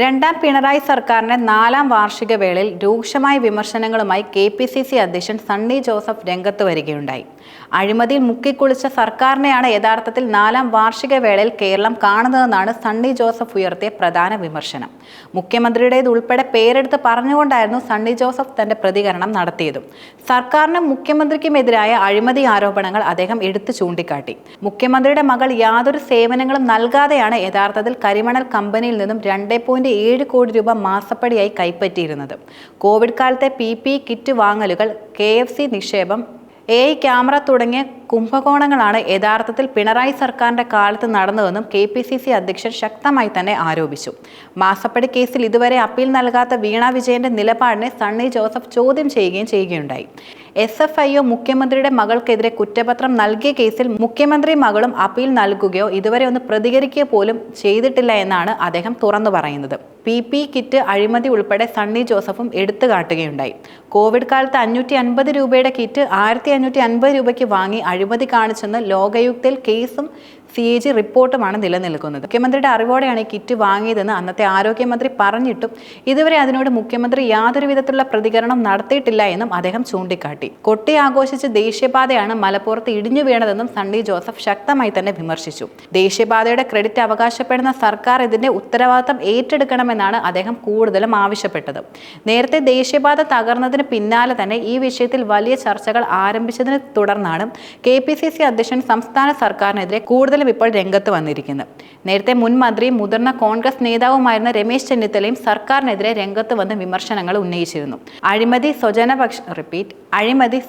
രണ്ടാം പിണറായി സർക്കാരിന്റെ 4ാം വാർഷിക വേളയിൽ രൂക്ഷമായ വിമർശനങ്ങളുമായി കെപിസിസി അധ്യക്ഷൻ സണ്ണി ജോസഫ് രംഗത്ത് വരികയുണ്ടായി. അഴിമതിയിൽ മുക്കിക്കുളിച്ച സർക്കാരിനെയാണ് യഥാർത്ഥത്തിൽ 4ാം വാർഷിക വേളയിൽ കേരളം കാണുന്നതെന്നാണ് സണ്ണി ജോസഫ് ഉയർത്തിയ പ്രധാന വിമർശനം. മുഖ്യമന്ത്രിയുടേതുൾപ്പെടെ പേരെടുത്ത് പറഞ്ഞുകൊണ്ടായിരുന്നു സണ്ണി ജോസഫ് തന്റെ പ്രതികരണം നടത്തിയതും. സർക്കാരിനും മുഖ്യമന്ത്രിക്കുമെതിരായ അഴിമതി ആരോപണങ്ങൾ അദ്ദേഹം എടുത്തു ചൂണ്ടിക്കാട്ടി. മുഖ്യമന്ത്രിയുടെ മകൾ യാതൊരു സേവനങ്ങളും നൽകാതെയാണ് യഥാർത്ഥത്തിൽ കരിമണൽ കമ്പനിയിൽ നിന്നും 2.7 കോടി രൂപ മാസപ്പടിയായി കൈപ്പറ്റിയിരുന്നത്. കോവിഡ് കാലത്തെ PPE കിറ്റ് വാങ്ങലുകൾ, KFC നിക്ഷേപം, AI ക്യാമറ തുടങ്ങിയ കുംഭകോണങ്ങളാണ് യഥാർത്ഥത്തിൽ പിണറായി സർക്കാരിന്റെ കാലത്ത് നടന്നതെന്നും KPCC അധ്യക്ഷൻ ശക്തമായി തന്നെ ആരോപിച്ചു. മാസപ്പടി കേസിൽ ഇതുവരെ അപ്പീൽ നൽകാത്ത വീണ വിജയന്റെ നിലപാടിനെ സണ്ണി ജോസഫ് ചോദ്യം ചെയ്യുകയുണ്ടായി. SFIO മുഖ്യമന്ത്രിയുടെ മകൾക്കെതിരെ കുറ്റപത്രം നൽകിയ കേസിൽ മുഖ്യമന്ത്രി മകളും അപ്പീൽ നൽകുകയോ ഇതുവരെ ഒന്ന് പ്രതികരിക്കുക പോലും ചെയ്തിട്ടില്ല എന്നാണ് അദ്ദേഹം തുറന്നു പറയുന്നത്. PPE കിറ്റ് അഴിമതി ഉൾപ്പെടെ സണ്ണി ജോസഫും എടുത്തു കാട്ടുകയുണ്ടായി. കോവിഡ് കാലത്ത് 550 രൂപയുടെ കിറ്റ് 1550 രൂപയ്ക്ക് വാങ്ങി അഴിമതി കാണിച്ചെന്ന് ലോകായുക്തയിൽ കേസും CAG റിപ്പോർട്ടുമാണ് നിലനിൽക്കുന്നത്. മുഖ്യമന്ത്രിയുടെ അറിവോടെയാണ് ഈ കിറ്റ് വാങ്ങിയതെന്ന് അന്നത്തെ ആരോഗ്യമന്ത്രി പറഞ്ഞിട്ടും ഇതുവരെ അതിനോട് മുഖ്യമന്ത്രി യാതൊരു വിധത്തിലുള്ള പ്രതികരണം നടത്തിയിട്ടില്ല എന്നും അദ്ദേഹം ചൂണ്ടിക്കാട്ടി. കൊട്ടി ആഘോഷിച്ച് ദേശീയപാതയാണ് മലപ്പുറത്ത് ഇടിഞ്ഞു വീണതെന്നും സണ്ണി ജോസഫ് ശക്തമായി തന്നെ വിമർശിച്ചു. ദേശീയപാതയുടെ ക്രെഡിറ്റ് അവകാശപ്പെടുന്ന സർക്കാർ ഇതിന്റെ ഉത്തരവാദിത്തം ഏറ്റെടുക്കണമെന്നാണ് അദ്ദേഹം കൂടുതലും ആവശ്യപ്പെട്ടത്. നേരത്തെ ദേശീയപാത തകർന്നതിന് പിന്നാലെ തന്നെ ഈ വിഷയത്തിൽ വലിയ ചർച്ചകൾ ആരംഭിച്ചതിനെ തുടർന്നാണ് KPCC അധ്യക്ഷൻ സംസ്ഥാന സർക്കാരിനെതിരെ കൂടുതലും ഇപ്പോൾ രംഗത്ത് വന്നിരിക്കുന്നത്. നേരത്തെ മുൻ മന്ത്രിയും മുതിർന്ന കോൺഗ്രസ് നേതാവുമായിരുന്ന രമേശ് ചെന്നിത്തലയും സർക്കാരിനെതിരെ രംഗത്ത് വന്ന് വിമർശനങ്ങൾ ഉന്നയിച്ചിരുന്നു. അഴിമതി,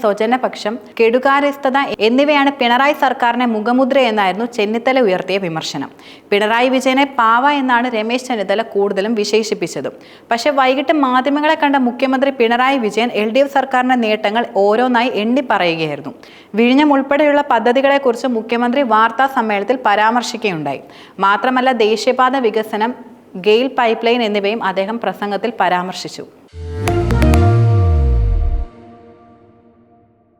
സ്വജനപക്ഷം, കെടുകാര്യസ്ഥത എന്നിവയാണ് പിണറായി സർക്കാരിന്റെ മുഖമുദ്ര എന്നായിരുന്നു ചെന്നിത്തല ഉയർത്തിയ വിമർശനം. പിണറായി വിജയനെ പാവ എന്നാണ് രമേശ് ചെന്നിത്തല കൂടുതലും വിശേഷിപ്പിച്ചതും. പക്ഷേ വൈകിട്ട് മാധ്യമങ്ങളെ കണ്ട മുഖ്യമന്ത്രി പിണറായി വിജയൻ LDF സർക്കാരിന്റെ നേട്ടങ്ങൾ ഓരോന്നായി എണ്ണി പറയുകയായിരുന്നു. വിഴിഞ്ഞം ഉൾപ്പെടെയുള്ള പദ്ധതികളെക്കുറിച്ച് മുഖ്യമന്ത്രി വാർത്താ സമ്മേളനത്തിൽ പരാമർശിക്കുകയുണ്ടായി. മാത്രമല്ല ദേശീയപാത വികസനം, ഗെയിൽ പൈപ്പ് ലൈൻ എന്നിവയും അദ്ദേഹം പ്രസംഗത്തിൽ പരാമർശിച്ചു.